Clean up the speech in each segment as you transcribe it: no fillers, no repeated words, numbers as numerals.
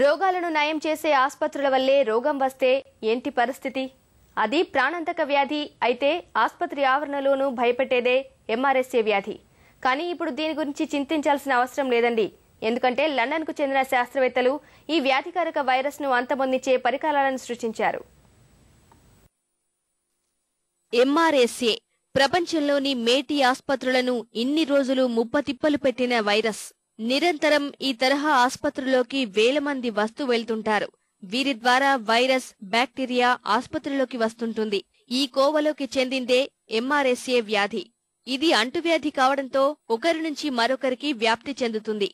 రోగాలను నయం చేసే ఆసుపత్రుల వల్లే రోగం వస్తే ఏంటి పరిస్థితి? అది ప్రాణాంతక వ్యాధి అయితే ఆసుపత్రి ఆవరణలోనూ భయపెట్టేదే ఎంఆర్ఎస్ఏ వ్యాధి. కానీ ఇప్పుడు దీని గురించి చింతించాల్సిన అవసరం లేదండి. ఎందుకంటే లండన్కు చెందిన శాస్త్రవేత్తలు ఈ వ్యాధికారక వైరస్ను అంతమొందించే పరికరాలను సృష్టించారు. ఎంఆర్ఎస్ఏ ప్రపంచంలోని మేటి ఆసుపత్రులను ఇన్ని రోజులు ముప్పతిప్పలు పెట్టిన వైరస్. నిరంతరం ఈ తరహా ఆసుపత్రుల్లోకి వేల మంది వస్తూ వెళ్తుంటారు. వీరి ద్వారా వైరస్, బ్యాక్టీరియా ఆసుపత్రిలోకి వస్తుంటుంది. ఈ కోవలోకి చెందిందే ఎంఆర్ఎస్ఏ వ్యాధి. ఇది అంటువ్యాధి కావడంతో ఒకరి నుంచి మరొకరికి వ్యాప్తి చెందుతుంది.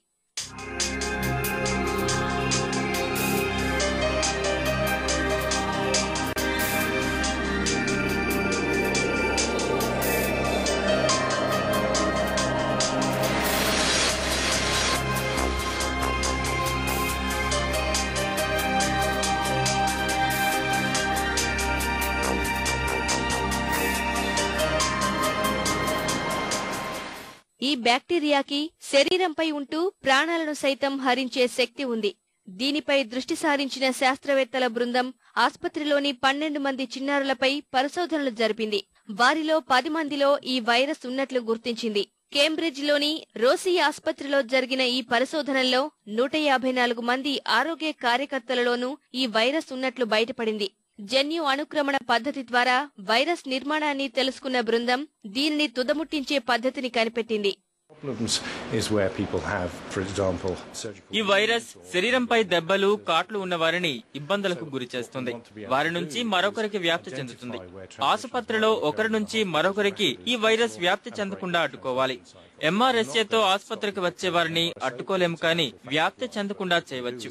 ఈ బ్యాక్టీరియాకి శరీరంపై ఉంటూ ప్రాణాలను సైతం హరించే శక్తి ఉంది. దీనిపై దృష్టి సారించిన శాస్త్రవేత్తల బృందం ఆసుపత్రిలోని 12 మంది చిన్నారులపై పరిశోధనలు జరిపింది. వారిలో 10 మందిలో ఈ వైరస్ ఉన్నట్లు గుర్తించింది. కేంబ్రిడ్జ్లోని రోసీ ఆసుపత్రిలో జరిగిన ఈ పరిశోధనల్లో 154 మంది ఆరోగ్య కార్యకర్తలలోనూ ఈ వైరస్ ఉన్నట్లు బయటపడింది. జన్యు అనుక్రమణ పద్ధతి ద్వారా వైరస్ నిర్మాణాన్ని తెలుసుకున్న బృందం దీనిని తుదముట్టించే పద్ధతిని కనిపెట్టింది. ఈ వైరస్ శరీరంపై దెబ్బలు, కాట్లు ఉన్న వారిని ఇబ్బందులకు గురి చేస్తుంది. వారి నుంచి మరొకరికి వ్యాప్తి చెందుతుంది. ఆసుపత్రిలో ఒకరి నుంచి మరొకరికి ఈ వైరస్ వ్యాప్తి చెందకుండా అడ్డుకోవాలి. ఎంఆర్ఎస్ఏతో ఆసుపత్రికి వచ్చే వారిని అడ్డుకోలేము, కానీ వ్యాప్తి చెందకుండా చేయవచ్చు.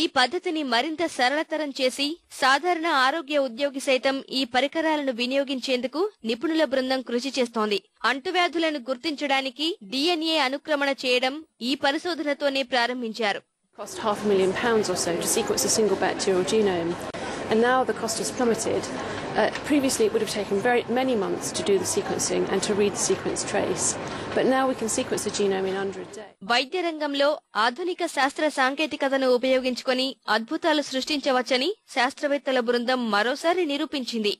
ఈ పద్ధతిని మరింత సరళతరం చేసి సాధారణ ఆరోగ్య ఉద్యోగి సైతం ఈ పరికరాలను వినియోగించేందుకు నిపుణుల బృందం కృషి చేస్తోంది. అంటువ్యాధులను గుర్తించడానికి డిఎన్ఏ అనుక్రమణ చేయడం ఈ పరిశోధనతోనే ప్రారంభించారు. Cost £500,000 or so to sequence a single bacterial genome, and now the cost has plummeted. Previously it would have taken many months to do the sequencing and to read the sequence trace, but now we can sequence the genome in under a day. వైద్య రంగంలో ఆధునిక శాస్త్ర సాంకేతికతను ఉపయోగించుకొని అద్భుతాలు సృష్టించవచ్చని శాస్త్రవేత్తల బృందం మరోసారి నిరూపించింది.